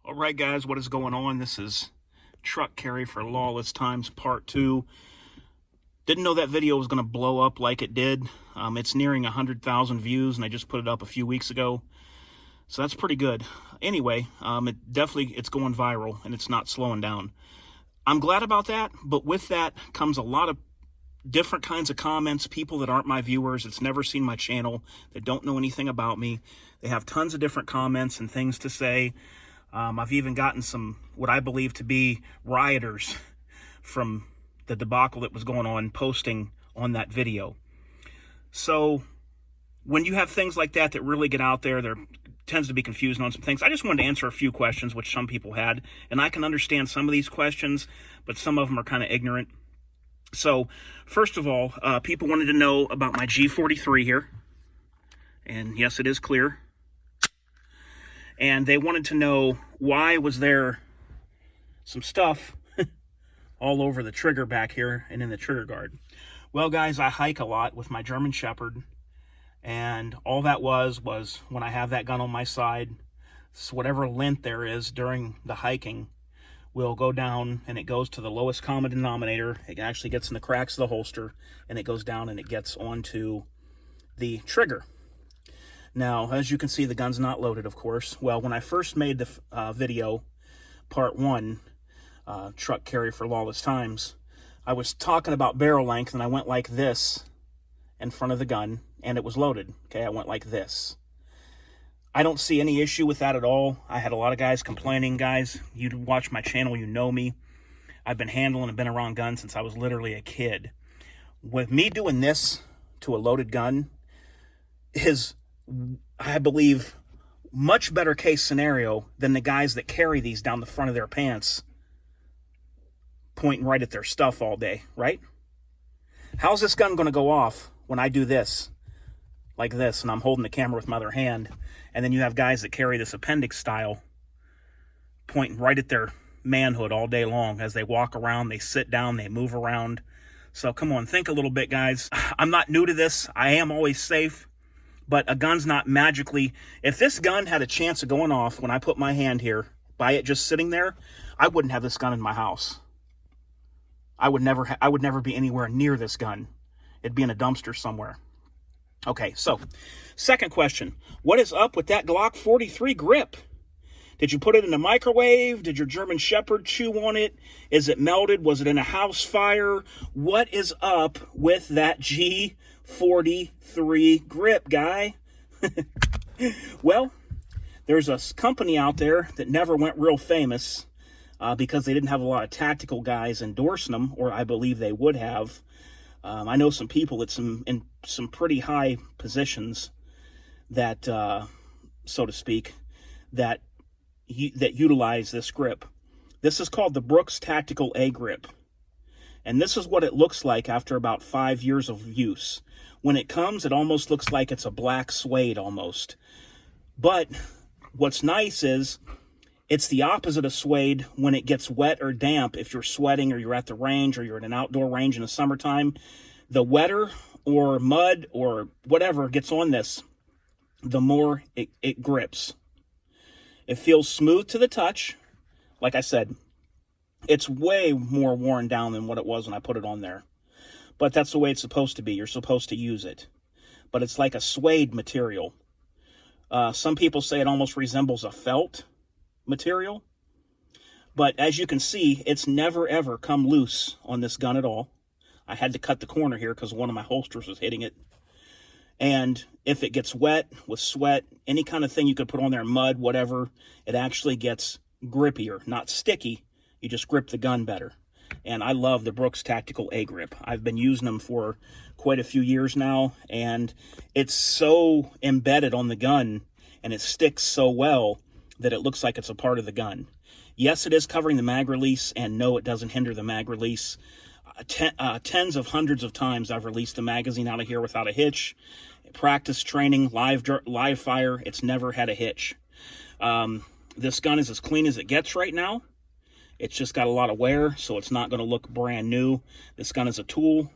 All right, guys, what is going on? This is Truck Carry for Lawless Times Part 2. Didn't know that video was going to blow up like it did. It's nearing 100,000 views, and I just put it up a few weeks ago. So that's pretty good. Anyway, it's going viral, and it's not slowing down. I'm glad about that, but with that comes a lot of different kinds of comments, people that aren't my viewers, that's never seen my channel, that don't know anything about me. They have tons of different comments and things to say. I've even gotten some, what I believe to be rioters from the debacle that was going on, posting on that video. So when you have things like that that really get out there, there tends to be confusion on some things. I just wanted to answer a few questions, which some people had, and I can understand some of these questions, but some of them are kind of ignorant. So first of all, people wanted to know about my G43 here, and yes, it is clear. And they wanted to know, why was there some stuff all over the trigger back here and in the trigger guard? Well, guys, I hike a lot with my German Shepherd, and all that was when I have that gun on my side, so whatever lint there is during the hiking will go down, and it goes to the lowest common denominator. It actually gets in the cracks of the holster, and it goes down and it gets onto the trigger. Now, as you can see, the gun's not loaded, of course. Well, when I first made the video, part 1, Truck Carry for Lawless Times, I was talking about barrel length, and I went like this in front of the gun, and it was loaded. Okay, I went like this. I don't see any issue with that at all. I had a lot of guys complaining. Guys, you watch my channel, you know me. I've been handling and been around guns since I was literally a kid. With me doing this to a loaded gun is, I believe, much better case scenario than the guys that carry these down the front of their pants, pointing right at their stuff all day, right? How's this gun going to go off when I do this, like this, and I'm holding the camera with my other hand, and then you have guys that carry this appendix style, pointing right at their manhood all day long as they walk around, they sit down, they move around. So come on, think a little bit, guys. I'm not new to this. I am always safe. But a gun's not magically... If this gun had a chance of going off when I put my hand here, by it just sitting there, I wouldn't have this gun in my house. I would never be anywhere near this gun. It'd be in a dumpster somewhere. Okay, so, second question. What is up with that Glock 43 grip? Did you put it in a microwave? Did your German Shepherd chew on it? Is it melted? Was it in a house fire? What is up with that G43 grip, guy? Well, there's a company out there that never went real famous because they didn't have a lot of tactical guys endorsing them, or I believe they would have. I know some people in some pretty high positions that, so to speak, that utilize this grip. This is called the Brooks Tactical A grip. And this is what it looks like after about 5 years of use. When it comes, it almost looks like it's a black suede almost. But what's nice is it's the opposite of suede when it gets wet or damp. If you're sweating, or you're at the range, or you're at an outdoor range in the summertime, the wetter or mud or whatever gets on this, the more it grips. It feels smooth to the touch. Like I said, it's way more worn down than what it was when I put it on there. But that's the way it's supposed to be. You're supposed to use it. But it's like a suede material. Some people say it almost resembles a felt material. But as you can see, it's never ever come loose on this gun at all. I had to cut the corner here because one of my holsters was hitting it. And if it gets wet with sweat, any kind of thing you could put on there, mud, whatever, it actually gets grippier, not sticky. You just grip the gun better. And I love the Brooks Tactical A grip. I've been using them for quite a few years now, and it's so embedded on the gun, and it sticks so well that it looks like it's a part of the gun. Yes, it is covering the mag release, and no, it doesn't hinder the mag release. Tens of hundreds of times I've released the magazine out of here without a hitch. Practice training, live fire, it's never had a hitch. This gun is as clean as it gets right now. It's just got a lot of wear, so it's not going to look brand new. This gun is a tool.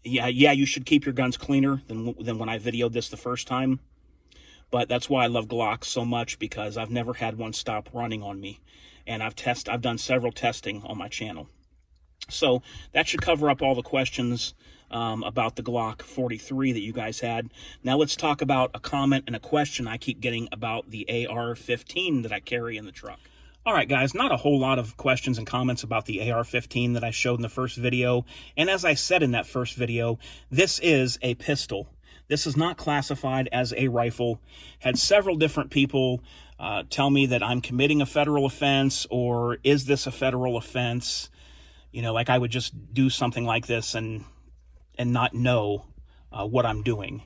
Yeah, you should keep your guns cleaner than when I videoed this the first time. But that's why I love Glocks so much, because I've never had one stop running on me. And I've done several testing on my channel. So that should cover up all the questions about the Glock 43 that you guys had. Now let's talk about a comment and a question I keep getting about the AR-15 that I carry in the truck. All right, guys, not a whole lot of questions and comments about the AR-15 that I showed in the first video. And as I said in that first video, this is a pistol. This is not classified as a rifle. Had several different people tell me that I'm committing a federal offense, or is this a federal offense? You know, like I would just do something like this and not know what I'm doing.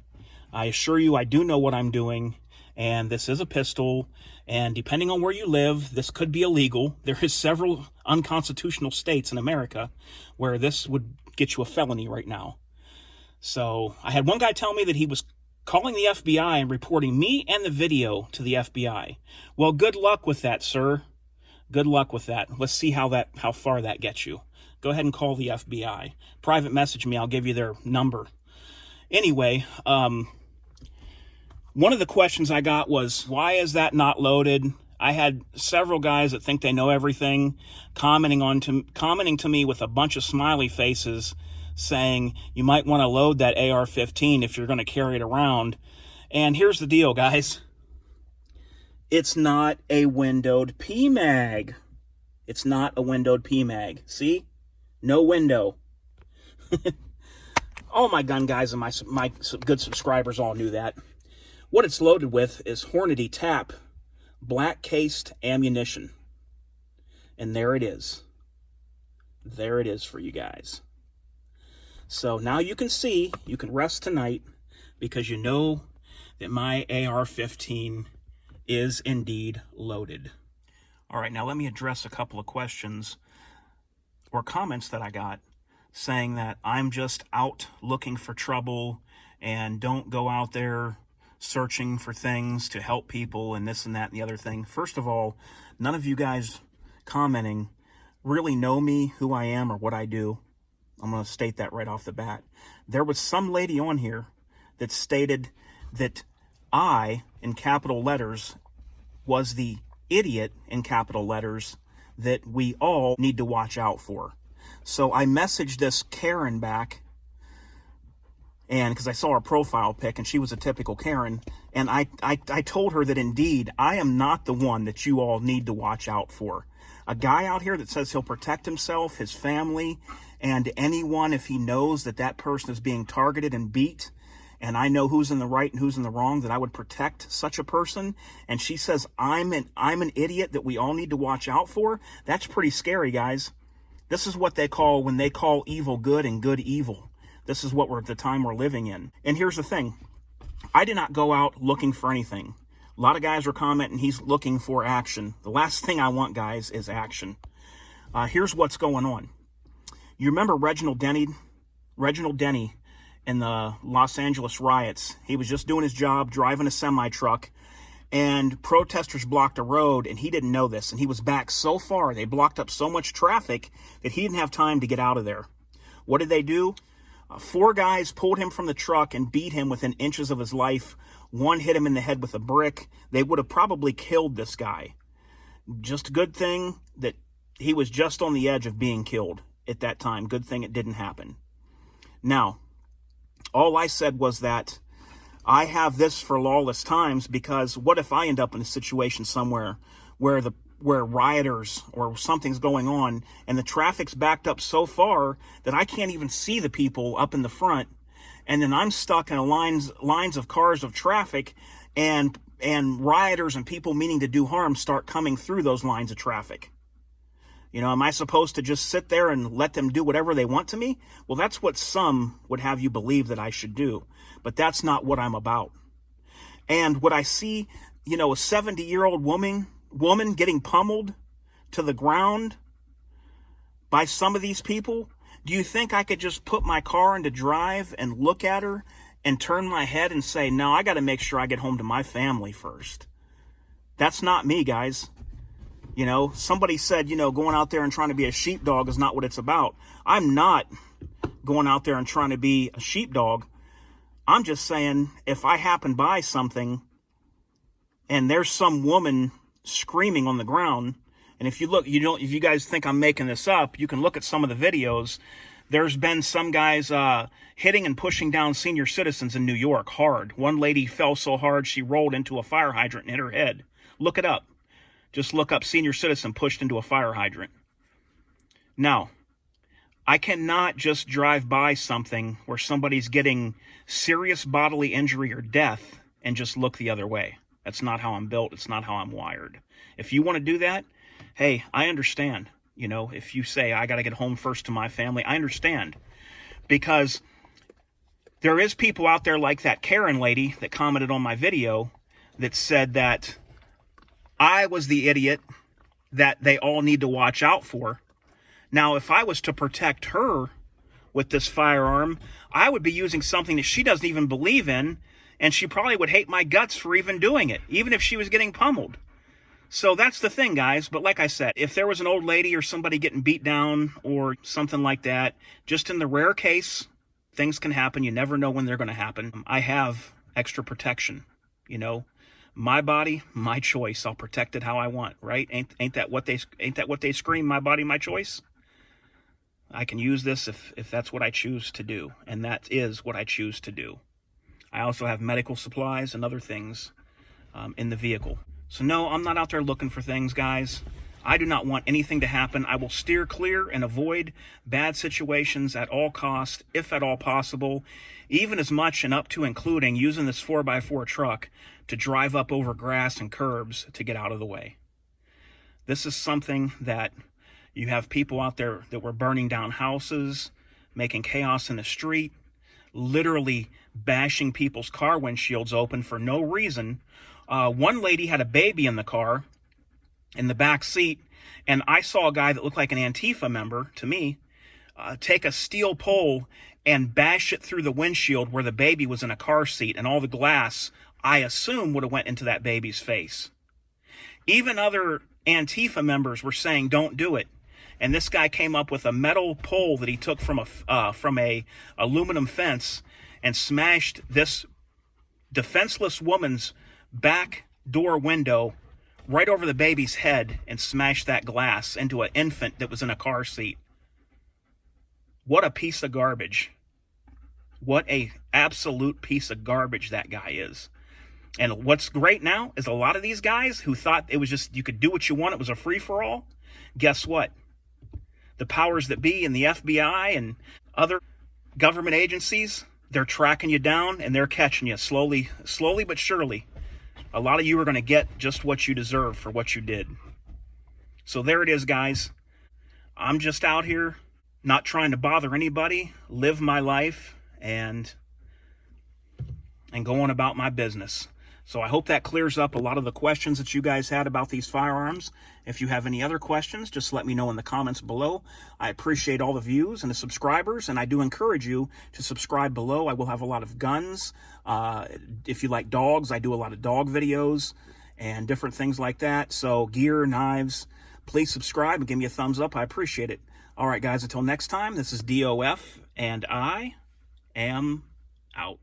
I assure you I do know what I'm doing, and this is a pistol, and depending on where you live, this could be illegal. There is several unconstitutional states in America where this would get you a felony right now. So I had one guy tell me that he was calling the FBI and reporting me and the video to the FBI. Well, good luck with that, sir. Good luck with that. Let's see how far that gets you. Go ahead and call the FBI. Private message me. I'll give you their number. Anyway, one of the questions I got was, why is that not loaded? I had several guys that think they know everything commenting to me with a bunch of smiley faces, saying you might want to load that AR-15 if you're going to carry it around. And here's the deal, guys. It's not a windowed PMag. It's not a windowed PMag. See? No window. All my gun guys and my good subscribers all knew that. What it's loaded with is Hornady TAP black cased ammunition. And there it is. There it is for you guys. So now you can see, you can rest tonight, because you know that my AR-15 is indeed loaded. All right, now let me address a couple of questions or comments that I got saying that I'm just out looking for trouble and don't go out there searching for things to help people and this and that and the other thing. First of all, none of you guys commenting really know me, who I am, or what I do. I'm going to state that right off the bat. There was some lady on here that stated that I, in capital letters, was the idiot, in capital letters, that we all need to watch out for. So I messaged this Karen back, and because I saw her profile pic and she was a typical Karen, and I told her that indeed I am not the one that you all need to watch out for. A guy out here that says he'll protect himself, his family, and anyone if he knows that that person is being targeted and beat, and I know who's in the right and who's in the wrong, that I would protect such a person, and she says I'm an idiot that we all need to watch out for. That's pretty scary, guys. This is what they call, when they call evil good and good evil. This is what the time we're living in. And here's the thing. I did not go out looking for anything. A lot of guys were commenting he's looking for action. The last thing I want, guys, is action. Here's what's going on. You remember Reginald Denny in the Los Angeles riots? He was just doing his job, driving a semi-truck, and protesters blocked a road, and he didn't know this, and he was back so far, they blocked up so much traffic that he didn't have time to get out of there. What did they do? 4 guys pulled him from the truck and beat him within inches of his life. One hit him in the head with a brick. They would have probably killed this guy. Just a good thing that he was just on the edge of being killed at that time. Good thing it didn't happen. Now, all I said was that I have this for lawless times, because what if I end up in a situation somewhere where rioters or something's going on and the traffic's backed up so far that I can't even see the people up in the front, and then I'm stuck in lines of cars of traffic, and rioters and people meaning to do harm start coming through those lines of traffic. You know, am I supposed to just sit there and let them do whatever they want to me? Well, that's what some would have you believe that I should do. But that's not what I'm about. And what I see, you know, a 70-year-old woman getting pummeled to the ground by some of these people, do you think I could just put my car into drive and look at her and turn my head and say, no, I got to make sure I get home to my family first? That's not me, guys. You know, somebody said, you know, going out there and trying to be a sheepdog is not what it's about. I'm not going out there and trying to be a sheepdog. I'm just saying, if I happen by something and there's some woman screaming on the ground. And if you look, if you guys think I'm making this up, you can look at some of the videos. There's been some guys hitting and pushing down senior citizens in New York hard. One lady fell so hard she rolled into a fire hydrant and hit her head. Look it up. Just look up senior citizen pushed into a fire hydrant. Now, I cannot just drive by something where somebody's getting serious bodily injury or death and just look the other way. That's not how I'm built. It's not how I'm wired. If you want to do that, hey, I understand. You know, if you say, I got to get home first to my family, I understand. Because there is people out there like that Karen lady that commented on my video that said that I was the idiot that they all need to watch out for. Now, if I was to protect her with this firearm, I would be using something that she doesn't even believe in, and she probably would hate my guts for even doing it, even if she was getting pummeled. So that's the thing, guys. But like I said, if there was an old lady or somebody getting beat down or something like that, just in the rare case, things can happen. You never know when they're going to happen. I have extra protection, you know. My body, my choice. I'll protect it how I want, right? Ain't that what they scream? My body, my choice. I can use this if that's what I choose to do, and that is what I choose to do. I also have medical supplies and other things in the vehicle. So no, I'm not out there looking for things, guys. I do not want anything to happen. I will steer clear and avoid bad situations at all costs, if at all possible, even as much and up to including using this 4x4 truck to drive up over grass and curbs to get out of the way. This is something that you have people out there that were burning down houses, making chaos in the street, literally bashing people's car windshields open for no reason. One lady had a baby in the car, in the back seat, and I saw a guy that looked like an Antifa member to me take a steel pole and bash it through the windshield where the baby was in a car seat, and all the glass, I assume, would have went into that baby's face. Even other Antifa members were saying, don't do it. And this guy came up with a metal pole that he took from a aluminum fence and smashed this defenseless woman's back door window right over the baby's head and smashed that glass into an infant that was in a car seat. What a piece of garbage. What a absolute piece of garbage that guy is. And what's great now is a lot of these guys who thought it was just, you could do what you want, it was a free-for-all, guess what? The powers that be and the FBI and other government agencies, they're tracking you down and they're catching you slowly but surely. A lot of you are going to get just what you deserve for what you did. So there it is, guys. I'm just out here not trying to bother anybody, live my life, and go on about my business. So I hope that clears up a lot of the questions that you guys had about these firearms. If you have any other questions, just let me know in the comments below. I appreciate all the views and the subscribers, and I do encourage you to subscribe below. I will have a lot of guns. If you like dogs, I do a lot of dog videos and different things like that. So gear, knives, please subscribe and give me a thumbs up. I appreciate it. All right, guys, until next time, this is DOF, and I am out.